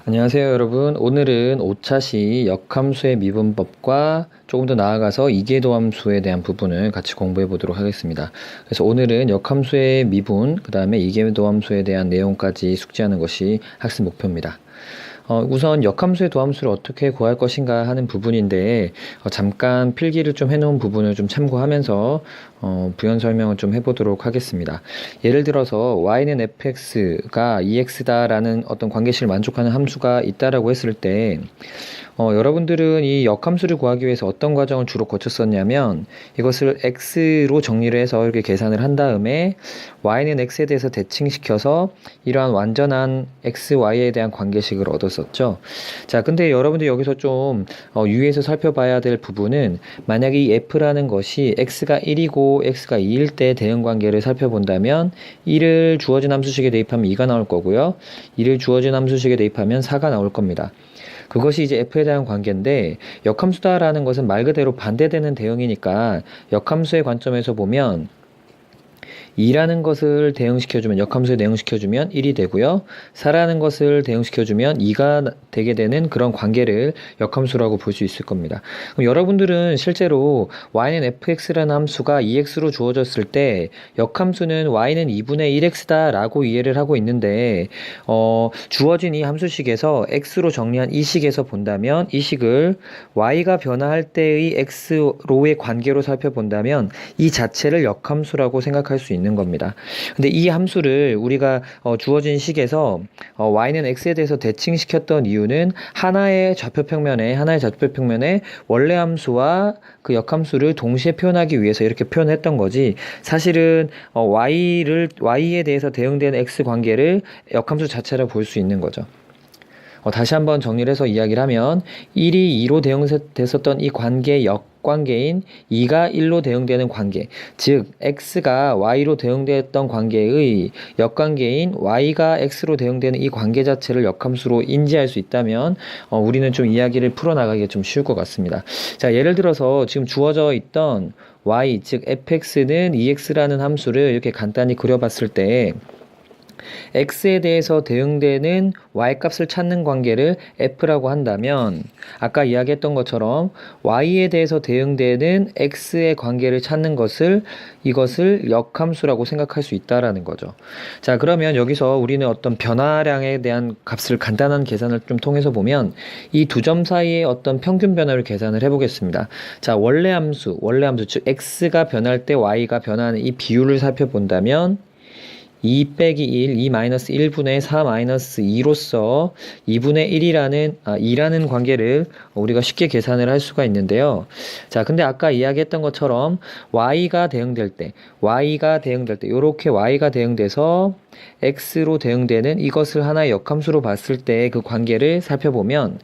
안녕하세요, 여러분. 오늘은 5차시 역함수의 미분법과 조금 더 나아가서 이계도함수에 대한 부분을 같이 공부해 보도록 하겠습니다. 그래서 오늘은 역함수의 미분, 그 다음에 이계도함수에 대한 내용까지 숙지하는 것이 학습 목표입니다. 우선 역함수의 도함수를 어떻게 구할 것인가 하는 부분인데 잠깐 필기를 좀 해놓은 부분을 좀 참고하면서 부연 설명을 좀 해보도록 하겠습니다. 예를 들어서 y는 fx가 2x다 라는 어떤 관계식을 만족하는 함수가 있다라고 했을 때 여러분들은 이 역함수를 구하기 위해서 어떤 과정을 주로 거쳤었냐면 이것을 x로 정리를 해서 이렇게 계산을 한 다음에 y는 x에 대해서 대칭시켜서 이러한 완전한 x, y에 대한 관계식을 얻었었죠. 자, 근데 여러분들 여기서 좀 유의해서 살펴봐야 될 부분은 만약에 이 f라는 것이 x가 1이고 x가 2일 때 대응 관계를 살펴본다면 1을 주어진 함수식에 대입하면 2가 나올 거고요. 2를 주어진 함수식에 대입하면 4가 나올 겁니다. 그것이 이제 f에 대한 관계인데 역함수다라는 것은 말 그대로 반대되는 대응이니까 역함수의 관점에서 보면 2라는 것을 대응시켜주면 역함수에 대응시켜주면 1이 되고요. 4라는 것을 대응시켜주면 2가 되게 되는 그런 관계를 역함수라고 볼 수 있을 겁니다. 그럼 여러분들은 실제로 y는 fx라는 함수가 2x로 주어졌을 때 역함수는 y는 2분의 1x다 라고 이해를 하고 있는데 주어진 이 함수식에서 x로 정리한 이 식에서 본다면 이 식을 y가 변화할 때의 x로의 관계로 살펴본다면 이 자체를 역함수라고 생각할 수 있는 겁니다. 근데 이 함수를 우리가 주어진 식에서 y는 x에 대해서 대칭시켰던 이유는 하나의 좌표평면에 원래 함수와 그 역함수를 동시에 표현하기 위해서 이렇게 표현했던 거지, 사실은 y에 대해서 대응되는 x 관계를 역함수 자체로 볼 수 있는 거죠. 다시 한번 정리를 해서 이야기를 하면 1이 2로 대응됐었던 이 관계의 역관계인 2가 1로 대응되는 관계, 즉 x가 y로 대응되었던 관계의 역관계인 y가 x로 대응되는 이 관계 자체를 역함수로 인지할 수 있다면 우리는 좀 이야기를 풀어나가기가 좀 쉬울 것 같습니다. 자, 예를 들어서 지금 주어져 있던 y, 즉 fx는 2x라는 함수를 이렇게 간단히 그려봤을 때 x에 대해서 대응되는 y값을 찾는 관계를 f라고 한다면 아까 이야기했던 것처럼 y에 대해서 대응되는 x의 관계를 찾는 이것을 역함수라고 생각할 수 있다라는 거죠. 자, 그러면 여기서 우리는 어떤 변화량에 대한 값을 간단한 계산을 좀 통해서 보면 이 두 점 사이의 어떤 평균 변화를 계산을 해보겠습니다. 자, 원래 함수 즉 x가 변할 때 y가 변하는 이 비율을 살펴본다면 2 빼기 1, 2 마이너스 1분의 4 마이너스 2로서 2분의 2라는 관계를 우리가 쉽게 계산을 할 수가 있는데요. 자, 근데 아까 이야기했던 것처럼 y가 대응될 때, 요렇게 y가 대응돼서 x로 대응되는 이것을 하나의 역함수로 봤을 때 그 관계를 살펴보면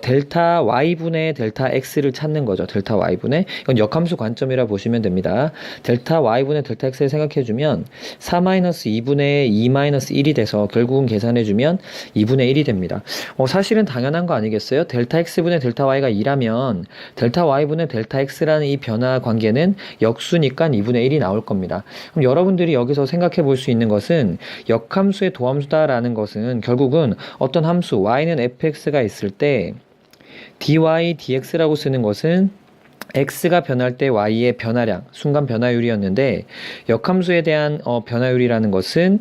델타 y분의 델타 x를 찾는 거죠. 델타 y분의, 이건 역함수 관점이라 보시면 됩니다. 델타 y분의 델타 x를 생각해주면 4 마이너스 2분의 2 마이너스 1이 돼서 결국은 계산해주면 2분의 1이 됩니다. 사실은 당연한 거 아니겠어요? 델타 x분의 델타 y가 2라면 델타 y분의 델타 x라는 이 변화 관계는 역수니까 2분의 1이 나올 겁니다. 그럼 여러분들이 여기서 생각해 볼 수 있는 것은 역함수의 도함수다라는 것은 결국은 어떤 함수 y는 fx가 있을 때 dy dx라고 쓰는 것은 x가 변할 때 y의 변화량, 순간 변화율이었는데 역함수에 대한 변화율이라는 것은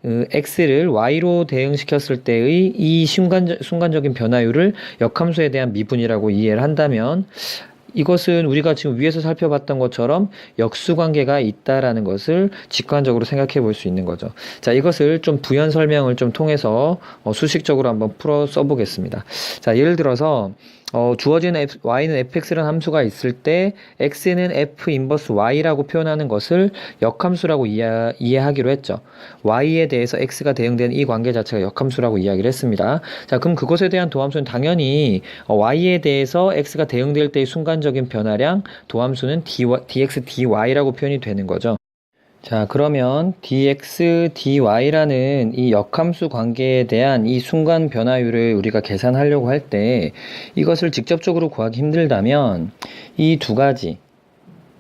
x를 y로 대응시켰을 때의 이 순간적인 변화율을 역함수에 대한 미분이라고 이해를 한다면 이것은 우리가 지금 위에서 살펴봤던 것처럼 역수관계가 있다라는 것을 직관적으로 생각해 볼 수 있는 거죠. 자, 이것을 좀 부연 설명을 좀 통해서 수식적으로 한번 풀어 써보겠습니다. 자, 예를 들어서 주어진 y는 fx라는 함수가 있을 때 x는 f 인버스 y라고 표현하는 것을 역함수라고 이해하기로 했죠. y에 대해서 x가 대응되는 이 관계 자체가 역함수라고 이야기를 했습니다. 자, 그럼 그것에 대한 도함수는 당연히 y에 대해서 x가 대응될 때의 순간적인 변화량, 도함수는 dx dy라고 표현이 되는 거죠. 자, 그러면 dx, dy라는 이 역함수 관계에 대한 이 순간 변화율을 우리가 계산하려고 할 때 이것을 직접적으로 구하기 힘들다면 이 두 가지,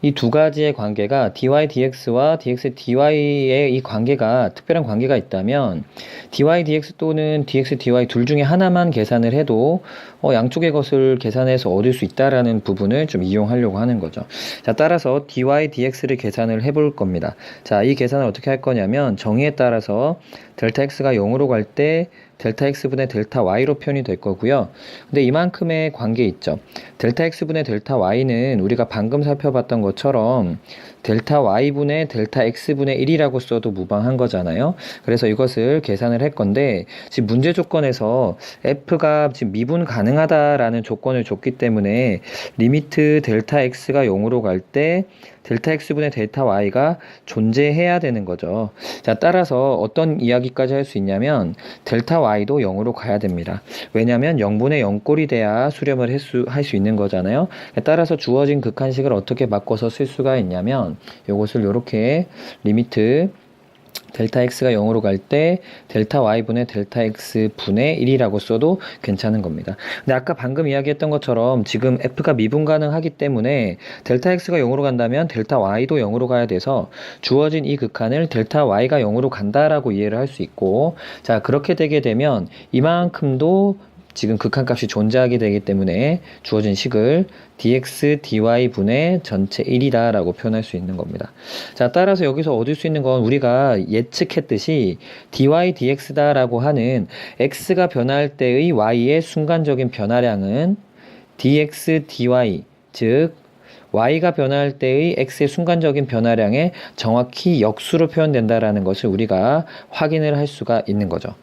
이 두 가지의 관계가 dy dx와 dx dy의 이 관계가 특별한 관계가 있다면 dy dx 또는 dx dy 둘 중에 하나만 계산을 해도 양쪽의 것을 계산해서 얻을 수 있다라는 부분을 좀 이용하려고 하는 거죠. 자, 따라서 dy dx를 계산을 해볼 겁니다. 자, 이 계산을 어떻게 할 거냐면 정의에 따라서 델타 x가 0으로 갈 때 델타 x분의 델타 y로 표현이 될 거고요. 근데 이만큼의 관계 있죠. 델타 x분의 델타 y는 우리가 방금 살펴봤던 것처럼 델타 y분의 델타 x분의 1이라고 써도 무방한 거잖아요. 그래서 이것을 계산을 할 건데 지금 문제 조건에서 f가 지금 미분 가능하다라는 조건을 줬기 때문에 리미트 델타 x가 0으로 갈 때 델타 x분의 델타 y가 존재해야 되는 거죠. 자, 따라서 어떤 이야기까지 할 수 있냐면 델타 y도 0으로 가야 됩니다. 왜냐하면 0분의 0꼴이 돼야 수렴을 할 수 있는 거잖아요. 따라서 주어진 극한식을 어떻게 바꿔서 쓸 수가 있냐면 이것을 이렇게 리미트 델타 x가 0으로 갈 때 델타 y분의 델타 x분의 1이라고 써도 괜찮은 겁니다. 근데 아까 방금 이야기했던 것처럼 지금 f가 미분 가능하기 때문에 델타 x가 0으로 간다면 델타 y도 0으로 가야 돼서 주어진 이 극한을 델타 y가 0으로 간다라고 이해를 할 수 있고, 자, 그렇게 되게 되면 이만큼도 지금 극한값이 존재하게 되기 때문에 주어진 식을 dx dy분의 전체 1이다 라고 표현할 수 있는 겁니다. 자, 따라서 여기서 얻을 수 있는 건 우리가 예측했듯이 dy dx다 라고 하는 x가 변할 때의 y의 순간적인 변화량은 dx dy, 즉 y가 변할 때의 x의 순간적인 변화량에 정확히 역수로 표현된다라는 것을 우리가 확인을 할 수가 있는 거죠.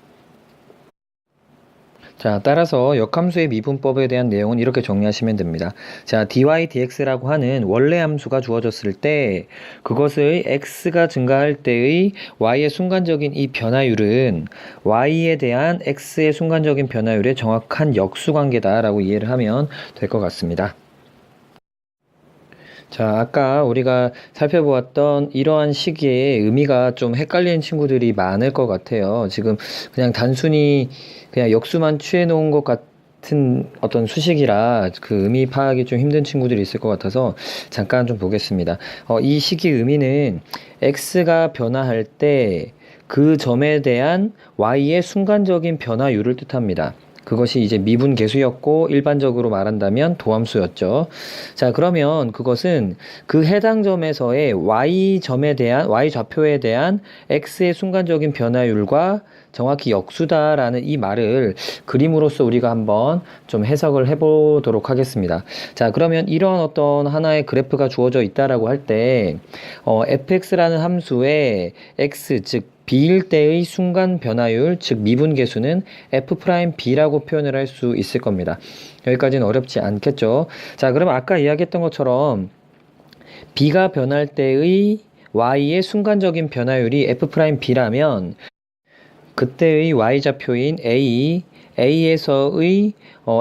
자, 따라서 역함수의 미분법에 대한 내용은 이렇게 정리하시면 됩니다. 자, dy dx라고 하는 원래 함수가 주어졌을 때 그것의 x가 증가할 때의 y의 순간적인 이 변화율은 y에 대한 x의 순간적인 변화율의 정확한 역수관계다라고 이해를 하면 될 것 같습니다. 자, 아까 우리가 살펴보았던 이러한 시기에 의미가 좀 헷갈리는 친구들이 많을 것 같아요. 지금 그냥 단순히 그냥 역수만 취해 놓은 것 같은 어떤 수식이라 그 의미 파악이 좀 힘든 친구들이 있을 것 같아서 잠깐 좀 보겠습니다. 이 시기 의미는 x가 변화할 때 그 점에 대한 y의 순간적인 변화율을 뜻합니다. 그것이 이제 미분 계수였고 일반적으로 말한다면 도함수였죠. 자, 그러면 그것은 그 해당 점에서의 y점에 대한 y 좌표에 대한 x의 순간적인 변화율과 정확히 역수다라는 이 말을 그림으로써 우리가 한번 좀 해석을 해보도록 하겠습니다. 자, 그러면 이런 어떤 하나의 그래프가 주어져 있다라고 할 때 fx라는 함수의 x, 즉 b일 때의 순간 변화율, 즉 미분 계수는 f'b라고 표현을 할 수 있을 겁니다. 여기까지는 어렵지 않겠죠. 자, 그럼 아까 이야기했던 것처럼 b가 변할 때의 y의 순간적인 변화율이 f'b라면 그때의 y좌표인 a에서의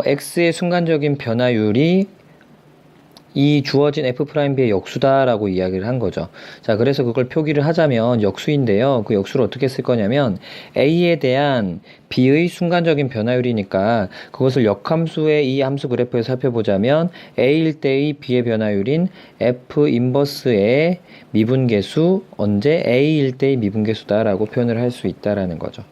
x의 순간적인 변화율이 이 주어진 f'b의 역수다라고 이야기를 한 거죠. 자, 그래서 그걸 표기를 하자면 역수인데요. 그 역수를 어떻게 쓸 거냐면 a에 대한 b의 순간적인 변화율이니까 그것을 역함수의 이 함수 그래프에서 살펴보자면 a일 때의 b의 변화율인 f 인버스의 미분계수 언제 a일 때의 미분계수다라고 표현을 할 수 있다라는 거죠.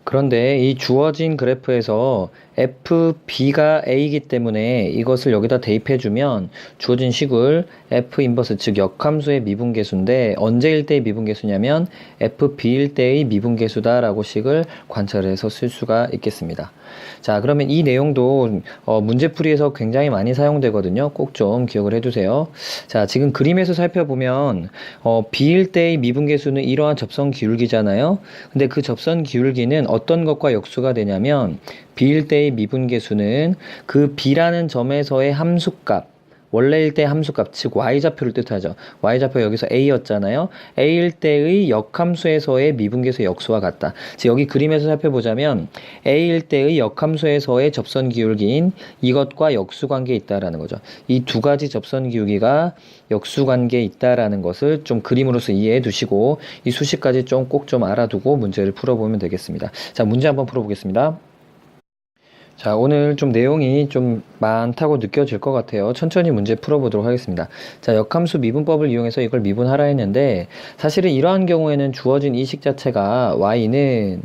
그런데 이 주어진 그래프에서 fb가 a이기 때문에 이것을 여기다 대입해주면 주어진 식을 f 인버스, 즉 역함수의 미분계수인데 언제일 때의 미분계수냐면 fb일 때의 미분계수다라고 식을 관찰해서 쓸 수가 있겠습니다. 자, 그러면 이 내용도 문제풀이에서 굉장히 많이 사용되거든요. 꼭 좀 기억을 해두세요. 자, 지금 그림에서 살펴보면 b일 때의 미분계수는 이러한 접선 기울기잖아요. 근데 그 접선 기울기는 어떤 것과 역수가 되냐면 b일 때의 미분계수는 그 b라는 점에서의 함수값, 원래일 때 함수값, 즉 y좌표를 뜻하죠. y좌표 여기서 a였잖아요. a일 때의 역함수에서의 미분계수의 역수와 같다. 즉 여기 그림에서 살펴보자면 a일 때의 역함수에서의 접선 기울기인 이것과 역수관계에 있다라는 거죠. 이 두 가지 접선 기울기가 역수관계에 있다라는 것을 좀 그림으로서 이해해 두시고 이 수식까지 좀 꼭 좀 알아두고 문제를 풀어보면 되겠습니다. 자, 문제 한번 풀어보겠습니다. 자, 오늘 좀 내용이 좀 많다고 느껴질 것 같아요. 천천히 문제 풀어보도록 하겠습니다. 자, 역함수 미분법을 이용해서 이걸 미분하라 했는데, 사실은 이러한 경우에는 주어진 이 식 자체가 y는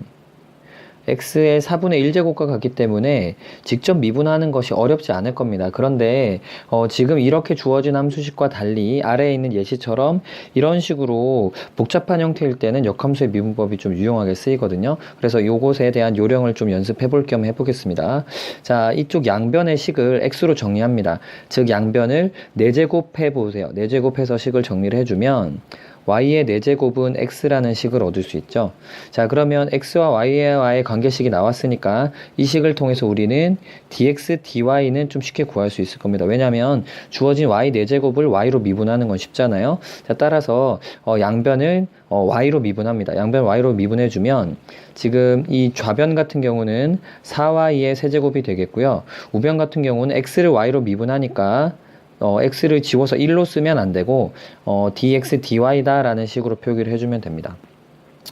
x의 4분의 1제곱과 같기 때문에 직접 미분하는 것이 어렵지 않을 겁니다. 그런데 지금 이렇게 주어진 함수식과 달리 아래에 있는 예시처럼 이런 식으로 복잡한 형태일 때는 역함수의 미분법이 좀 유용하게 쓰이거든요. 그래서 요것에 대한 요령을 좀 연습해 볼 겸 해보겠습니다. 자, 이쪽 양변의 식을 x로 정리합니다. 즉 양변을 4제곱 해보세요. 4제곱해서 식을 정리를 해주면 y의 4제곱은 x라는 식을 얻을 수 있죠. 자, 그러면 x와 y와의 관계식이 나왔으니까 이 식을 통해서 우리는 dx, dy는 좀 쉽게 구할 수 있을 겁니다. 왜냐하면 주어진 y 4제곱을 y로 미분하는 건 쉽잖아요. 자, 따라서 양변을 y로 미분합니다. 양변 y로 미분해주면 지금 이 좌변 같은 경우는 4y의 세제곱이 되겠고요. 우변 같은 경우는 x를 y로 미분하니까 x를 지워서 1로 쓰면 안 되고 dx, dy다 라는 식으로 표기를 해주면 됩니다.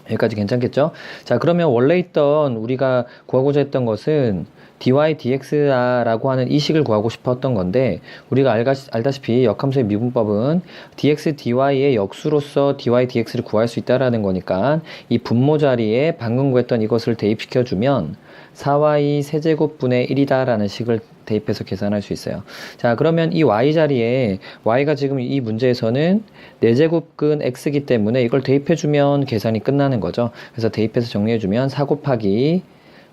여기까지 괜찮겠죠? 자, 그러면 원래 있던 우리가 구하고자 했던 것은 dy, dx라고 하는 이 식을 구하고 싶었던 건데 우리가 알다시피 역함수의 미분법은 dx, dy의 역수로서 dy, dx를 구할 수 있다라는 거니까 이 분모 자리에 방금 구했던 이것을 대입시켜주면 4y 세제곱분의 1이다 라는 식을 대입해서 계산할 수 있어요. 자, 그러면 이 y 자리에 y가 지금 이 문제에서는 4제곱근 x이기 때문에 이걸 대입해주면 계산이 끝나는 거죠. 그래서 대입해서 정리해주면 4 곱하기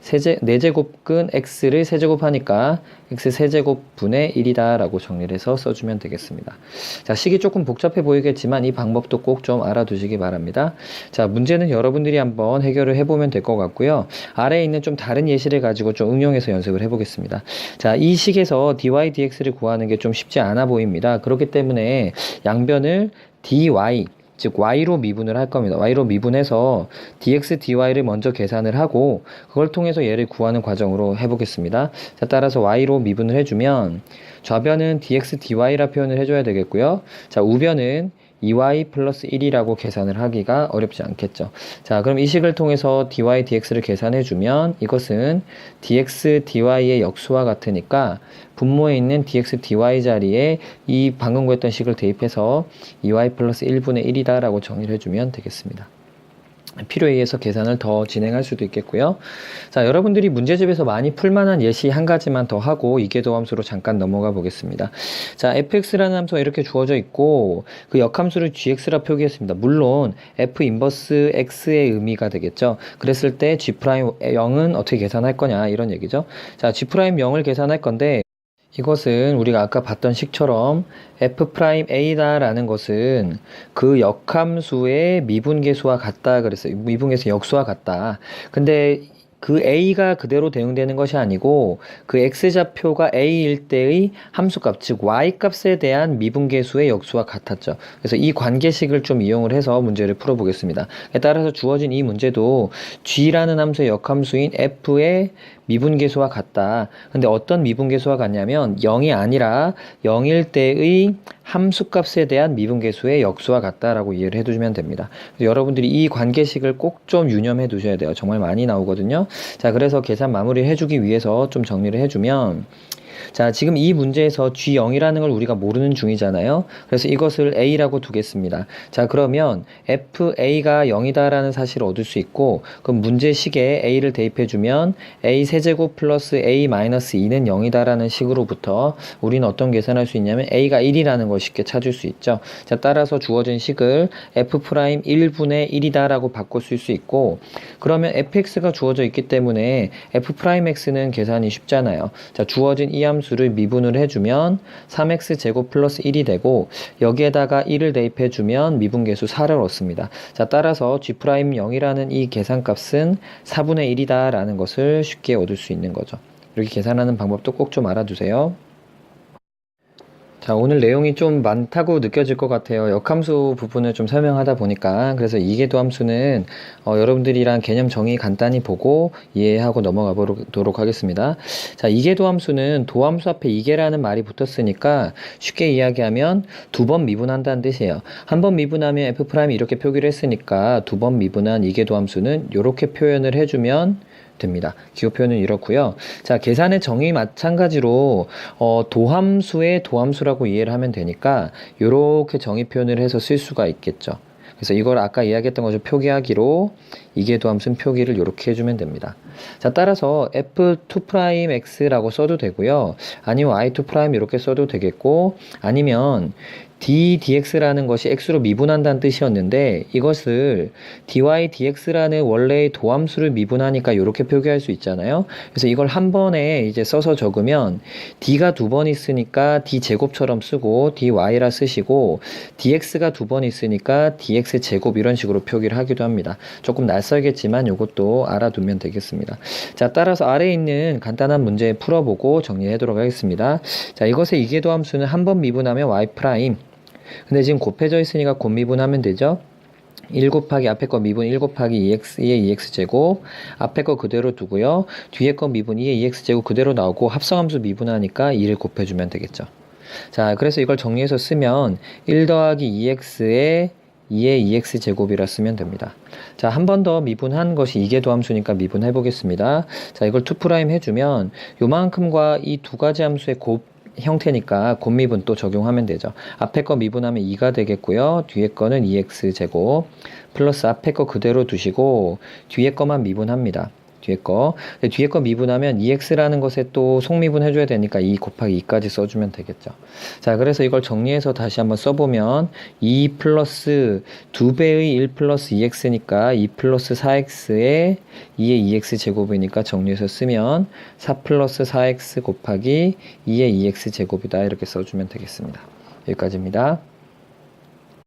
4제곱근 x를 세제곱하니까 x 세제곱분의 1이다 라고 정리를 해서 써주면 되겠습니다. 자, 식이 조금 복잡해 보이겠지만 이 방법도 꼭 좀 알아두시기 바랍니다. 자, 문제는 여러분들이 한번 해결을 해보면 될 것 같고요. 아래에 있는 좀 다른 예시를 가지고 좀 응용해서 연습을 해보겠습니다. 자, 이 식에서 dy, dx를 구하는 게 좀 쉽지 않아 보입니다. 그렇기 때문에 양변을 dy, 즉 y로 미분을 할 겁니다. y로 미분해서 dx, dy를 먼저 계산을 하고 그걸 통해서 얘를 구하는 과정으로 해보겠습니다. 자, 따라서 y로 미분을 해주면 좌변은 dx, dy라 표현을 해줘야 되겠고요. 자, 우변은 2y 플러스 1이라고 계산을 하기가 어렵지 않겠죠. 자, 그럼 이 식을 통해서 dy, dx를 계산해주면 이것은 dx, dy의 역수와 같으니까 분모에 있는 dx, dy 자리에 이 방금 구했던 식을 대입해서 2y 플러스 1분의 1이다 라고 정의를 해주면 되겠습니다. 필요에 의해서 계산을 더 진행할 수도 있겠고요. 자, 여러분들이 문제집에서 많이 풀만한 예시 한 가지만 더 하고 이계도 함수로 잠깐 넘어가 보겠습니다. 자, fx라는 함수가 이렇게 주어져 있고 그 역함수를 gx라 표기했습니다. 물론 f 인버스 x의 의미가 되겠죠. 그랬을 때 g'0은 어떻게 계산할 거냐 이런 얘기죠. 자, g'0을 계산할 건데 이것은 우리가 아까 봤던 식처럼 f'A다 라는 것은 그 역함수의 미분계수와 같다 그랬어요. 미분계수 역수와 같다. 근데 그 A가 그대로 대응되는 것이 아니고 그 X좌표가 A일 때의 함수값, 즉 Y값에 대한 미분계수의 역수와 같았죠. 그래서 이 관계식을 좀 이용을 해서 문제를 풀어보겠습니다. 따라서 주어진 이 문제도 G라는 함수의 역함수인 F의 미분계수와 같다. 근데 어떤 미분계수와 같냐면 0이 아니라 0일 때의 함수값에 대한 미분계수의 역수와 같다라고 이해를 해두시면 됩니다. 그래서 여러분들이 이 관계식을 꼭 좀 유념해 두셔야 돼요. 정말 많이 나오거든요. 자, 그래서 계산 마무리를 해주기 위해서 좀 정리를 해주면 자, 지금 이 문제에서 G0이라는 걸 우리가 모르는 중이잖아요. 그래서 이것을 A라고 두겠습니다. 자, 그러면 FA가 0이다라는 사실을 얻을 수 있고 그럼 문제식에 A를 대입해주면 A 세제곱 플러스 A 마이너스 2는 0이다라는 식으로부터 우리는 어떤 계산할 수 있냐면 A가 1이라는 걸 쉽게 찾을 수 있죠. 자, 따라서 주어진 식을 F' 1분의 1이다라고 바꿔 쓸 수 있고 그러면 fx가 주어져 있기 때문에 f'x는 계산이 쉽잖아요. 자, 주어진 이 함수를 미분을 해주면 3x 제곱 플러스 1이 되고 여기에다가 1을 대입해주면 미분계수 4를 얻습니다. 자, 따라서 g'0이라는 이 계산값은 4분의 1이다 라는 것을 쉽게 얻을 수 있는 거죠. 이렇게 계산하는 방법도 꼭 좀 알아두세요. 자, 오늘 내용이 좀 많다고 느껴질 것 같아요. 역함수 부분을 좀 설명하다 보니까. 그래서 이계도 함수는 여러분들이랑 개념 정의 간단히 보고 이해하고 넘어가 보도록 하겠습니다. 자, 이계도 함수는 도함수 앞에 이계라는 말이 붙었으니까 쉽게 이야기하면 2번 미분한다는 뜻이에요. 한 번 미분하면 F'이 이렇게 표기를 했으니까 2번 미분한 이계도 함수는 이렇게 표현을 해주면 됩니다. 기호 표현은 이렇고요. 자, 계산의 정의 마찬가지로 도함수의 도함수라고 이해를 하면 되니까 이렇게 정의 표현을 해서 쓸 수가 있겠죠. 그래서 이걸 아까 이야기했던 것을 표기하기로 이계 도함수는 표기를 이렇게 해주면 됩니다. 자, 따라서 f2'x라고 써도 되고요. 아니면 y2' 이렇게 써도 되겠고, 아니면 dx라는 것이 x로 미분한다는 뜻이었는데 이것을 dy dx라는 원래의 도함수를 미분하니까 이렇게 표기할 수 있잖아요. 그래서 이걸 한 번에 이제 써서 적으면 d가 두 번 있으니까 d 제곱처럼 쓰고 dy라 쓰시고 dx가 두 번 있으니까 dx 제곱 이런 식으로 표기를 하기도 합니다. 조금 낯설겠지만 이것도 알아두면 되겠습니다. 자, 따라서 아래에 있는 간단한 문제 풀어보고 정리하도록 하겠습니다. 자, 이것의 이계도함수는 한 번 미분하면 y'. 근데 지금 곱해져 있으니까 곱미분하면 되죠. 1 곱하기 앞에 거 미분 1 곱하기 2x의 2x제곱, 앞에 거 그대로 두고요. 뒤에 거 미분 2의 2x제곱 그대로 나오고 합성함수 미분하니까 2를 곱해주면 되겠죠. 자, 그래서 이걸 정리해서 쓰면 1 더하기 2x의 2의 2x제곱이라 쓰면 됩니다. 자, 한 번 더 미분한 것이 이계도함수니까 미분해 보겠습니다. 자, 이걸 2' 해주면 요만큼과 이 두 가지 함수의 곱 형태니까 곱미분 또 적용하면 되죠. 앞에 거 미분하면 2가 되겠고요. 뒤에 거는 2x제곱 플러스 앞에 거 그대로 두시고 뒤에 거만 미분합니다. 뒤에 거. 뒤에 거 미분하면 2x라는 것에 또 속미분 해줘야 되니까 2 곱하기 2까지 써주면 되겠죠. 자, 그래서 이걸 정리해서 다시 한번 써보면 2 플러스 2배의 1 플러스 2x니까 2 플러스 4x의 2의 2x 제곱이니까 정리해서 쓰면 4 플러스 4x 곱하기 2의 2x 제곱이다 이렇게 써주면 되겠습니다. 여기까지입니다.